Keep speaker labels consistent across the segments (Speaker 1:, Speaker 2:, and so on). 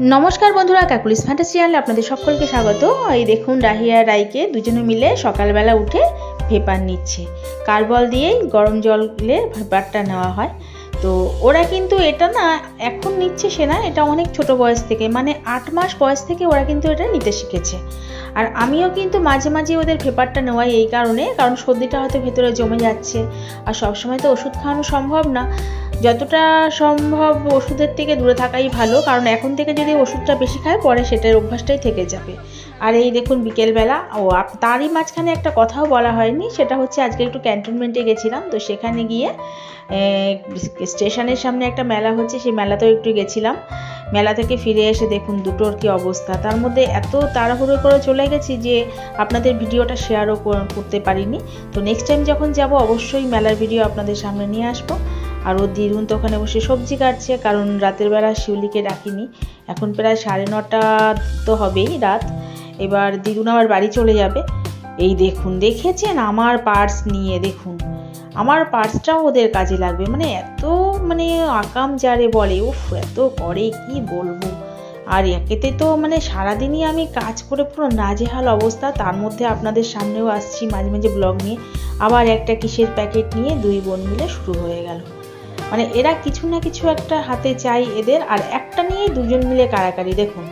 Speaker 1: नमस्कार बंधुरा काकुलिस फैंटासी चैनेले आपनादेर सकलके स्वागत। এই দেখুন রাহিয়া রাইকে দুজনে মিলে সকালবেলা উঠে ভেপার নিচ্ছে। কার্বল দিয়েই গরম জলে ভেপারটা নেওয়া হয়। তো ওরা কিন্তু এটা না এখন নিচ্ছে সে না, এটা অনেক ছোট বয়স থেকে, মানে 8 মাস বয়স থেকে ওরা কিন্তু এটা নিতে শিখেছে। আর আমিও কিন্তু মাঝে মাঝে ওদের ভেপারটা নেওয়াই এই কারণে, কারণ সর্দিটা হয়তো ভেতরে জমে যাচ্ছে আর সবসময় তো ওষুধ খাওয়ানো সম্ভব না। যতটা সম্ভব ওষুধের থেকে দূরে থাকাই ভালো, কারণ এখন থেকে যদি ওষুধটা বেশি খায় পরে সেটার অভ্যাসটাই থেকে যাবে। আর এই দেখুন বিকেলবেলা তারই মাঝখানে একটা কথাও বলা হয়নি, সেটা হচ্ছে আজকে একটু ক্যান্টনমেন্টে গেছিলাম। তো সেখানে গিয়ে স্টেশনের সামনে একটা মেলা হচ্ছে, সেই মেলাতেও একটু গেছিলাম। মেলা থেকে ফিরে এসে দেখুন দুটোর কি অবস্থা। তার মধ্যে এত তাড়াহুড়ো করে চলে গেছি যে আপনাদের ভিডিওটা শেয়ারও করতে পারিনি। তো নেক্সট টাইম যখন যাব অবশ্যই মেলার ভিডিও আপনাদের সামনে নিয়ে আসবো। আর ও দিরুন তো ওখানে বসে সবজি কাটছে, কারণ রাতের বেলা শিউলিকে ডাকিনি। এখন প্রায় 9:30 তো হবেই রাত। এবার দিরুন আবার বাড়ি চলে যাবে। এই দেখুন, দেখেছেন আমার পার্স নিয়ে, দেখুন আমার পার্সটাও ওদের কাজে লাগবে। মানে এত আকাম যারে বলে, উফ এত করে কি বলবো। আর একেতে তো সারাদিনই আমি কাজ করে পুরো নাজেহাল অবস্থা। তার মধ্যে আপনাদের সামনেও আসছি মাঝে মাঝে ব্লগ নিয়ে। আবার একটা কিসের প্যাকেট নিয়ে দুই বোন মিলে শুরু হয়ে গেল। এরা কিছু না কিছু একটা হাতে চাই এদের, আর একটা নিয়েই দুজন মিলে কারাকারি। দেখুন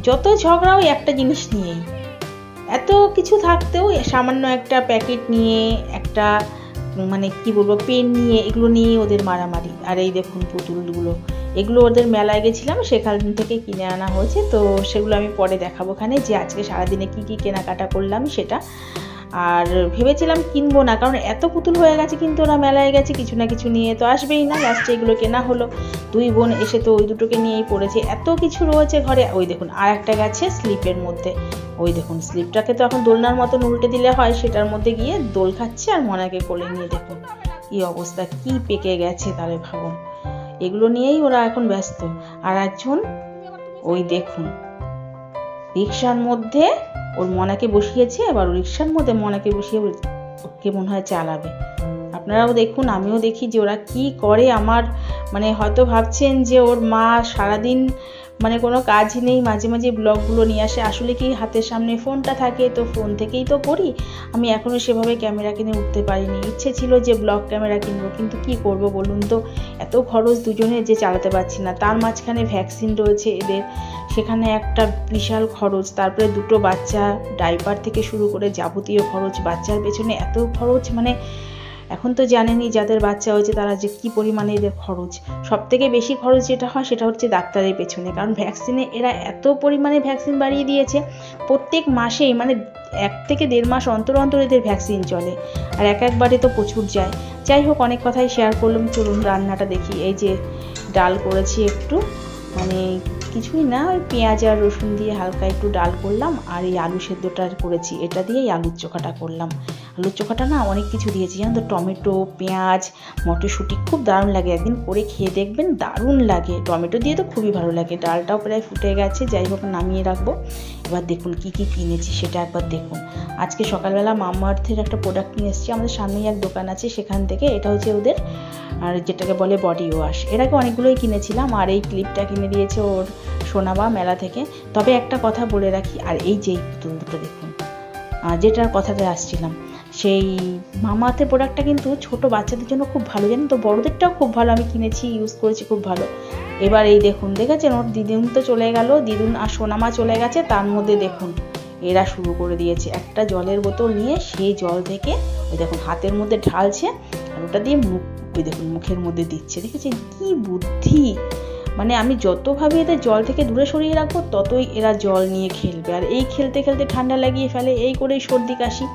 Speaker 1: যত ঝগড়া ওই একটা জিনিস নিয়েই, এত কিছু থাকতেও সামান্য একটা প্যাকেট নিয়ে, একটা কি বলবো পেন নিয়ে, এগুলো নিয়ে ওদের মারামারি। আর এই দেখুন পুতুলগুলো, এগুলো ওদের মেলায় গেছিলাম সেখান থেকে কিনে আনা হয়েছে। তো সেগুলো আমি পরে দেখাবো ওখানে, যে আজকে সারাদিনে কি কি কেনাকাটা করলাম সেটা। আর ভেবেছিলাম কিনবো না, কারণ এত পুতুল হয়ে গেছে, কিন্তু ওরা মেলায় গেছে কিছু না কিছু নিয়ে তো আসবেই না। লাস্টে এগুলো কেনা হলো। দুই বোন এসে তো ওই দুটোকে নিয়েই পড়েছে, এত কিছু রয়েছে ঘরে। ওই দেখুন আর একটা গেছে স্লিপের মধ্যে। ওই দেখুন স্লিপটাকে তো এখন দোলনার মতন উল্টে দিলে হয়, সেটার মধ্যে গিয়ে দোল খাচ্ছে আর মনাকে কোলে নিয়ে। দেখুন কি অবস্থা, কি পেকে গেছে তাহলে ভাবুন। এগুলো নিয়েই ওরা এখন ব্যস্ত। আর একজন ওই দেখুন রিক্সার মধ্যে ওর মনাকে বসিয়েছে, এবার রিক্সার মধ্যে মনাকে বসিয়ে ওকে মনে হয় চালাবে। আপনারাও দেখুন, আমিও দেখি যে ওরা কি করে। আমার হয়তো ভাবছেন যে ওর মা সারাদিন কোনো কাজ নেই, মাঝে মাঝে ব্লগগুলো নিয়ে আসে। আসলে কি হাতের সামনে ফোনটা থাকে, তো ফোন থেকেই তো করি। আমি এখনও সেভাবে ক্যামেরা কিনে উঠতে পারিনি। ইচ্ছে ছিল যে ব্লগ ক্যামেরা কিনবো, কিন্তু কি করব বলুন তো, এত খরচ দুজনে যে চালাতে পারছি না। তার মাঝখানে ভ্যাকসিন রয়েছে এদের, সেখানে একটা বিশাল খরচ। তারপরে দুটো বাচ্চা, ডাইপার থেকে শুরু করে যাবতীয় খরচ, বাচ্চার পেছনে এত খরচ। এখন তো জানেনই যাদের বাচ্চা হয়েছে তারা যে কি পরিমাণে এদের খরচ। সব থেকে বেশি খরচ যেটা হয় সেটা হচ্ছে ডাক্তারের পেছনে, কারণ ভ্যাকসিনে এরা এত পরিমাণে ভ্যাকসিন বাড়িয়ে দিয়েছে। প্রত্যেক মাসেই 1 থেকে 1.5 মাস অন্তর অন্তর এদের ভ্যাকসিন চলে, আর একবারে তো প্রচুর যায়। যাই হোক, অনেক কথাই শেয়ার করলাম, চলুন রান্নাটা দেখি। এই যে ডাল করেছি একটু, কিছুই না, ওই পেঁয়াজ আর রসুন দিয়ে হালকা একটু ডাল করলাম। আর এই আলু সেদ্ধটা করেছি, এটা দিয়েই আলুর চোখাটা করলাম। আলুর চোখাটা না অনেক কিছু দিয়েছি জানো তো, টমেটো, পেঁয়াজ, মটরশুঁটি, খুব দারুণ লাগে। একদিন করে খেয়ে দেখবেন, দারুণ লাগে। টমেটো দিয়ে তো খুবই ভালো লাগে। ডালটাও প্রায় ফুটে গেছে, যাই হোক নামিয়ে রাখবো। এবার দেখুন কি কি কিনেছি সেটা একবার দেখুন। আজকে সকালবেলা মামাআর্থের একটা প্রোডাক্ট নিয়ে এসেছি। আমাদের সামনেই এক দোকান আছে, সেখান থেকে। এটা হচ্ছে ওদের, আর যেটাকে বলে বডি ওয়াশ। এর আগে অনেকগুলোই কিনেছিলাম। আর এই ক্লিপটা কিনে দিয়েছে ওর সোনাবা মেলা থেকে। তবে একটা কথা বলে রাখি, আর এই যে পুতুল দুটো দেখুন, যেটার কথাতে আসছিলাম, সেই মামাআর্থের প্রোডাক্টটা কিন্তু ছোট বাচ্চাদের জন্য খুব ভালো, জানেন তো, বড়দেরটাও খুব ভালো। আমি কিনেছি, ইউজ করেছি, খুব ভালো। এবার এই দেখুন, দেখেছেন ওর দিদুন তো চলে গেল, দিদুন আর সোনামা চলে গেছে। তার মধ্যে দেখুন এরা শুরু করে দিয়েছে। একটা জলের বোতল নিয়ে সেই জল থেকে ওই দেখুন হাতের মধ্যে ঢালছে, আর ওটা দিয়ে ওই দেখুন মুখের মধ্যে দিচ্ছে। দেখেছেন কি বুদ্ধি। আমি যতভাবে এদের জল থেকে দূরে সরিয়ে রাখবো, ততই এরা জল নিয়ে খেলবে। আর এই খেলতে খেলতে ঠান্ডা লাগিয়ে ফেলে, এই করেই সর্দি কাশি।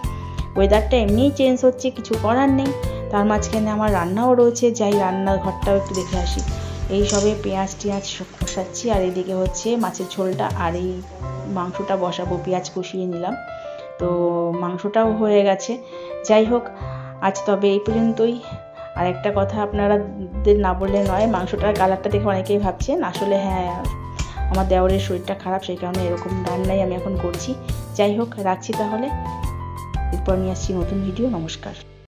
Speaker 1: ওয়েদারটা এমনিই চেঞ্জ হচ্ছে, কিছু করার নেই। তার মাঝখানে আমার রান্নাও রয়েছে, যাই রান্নাঘরটাও একটু দেখে আসি। এই সবে পেঁয়াজ টিয়াজ কষাচ্ছি, আর এদিকে হচ্ছে মাছের ঝোলটা, আর এই মাংসটা বসাবো। পেঁয়াজ কষিয়ে নিলাম, তো মাংসটাও হয়ে গেছে। যাই হোক, আজ তবে এই পর্যন্তই। আর একটা কথা আপনারাদের না বললে নয়, মাংসটার কালারটা দেখে অনেকেই ভাবছেন, আসলে হ্যাঁ আমার দেওরের শরীরটা খারাপ, সেই কারণে এরকম রান্নাই আমি এখন করছি। যাই হোক, রাখছি তাহলে। এরপর নিয়ে আসছি নতুন ভিডিও। নমস্কার।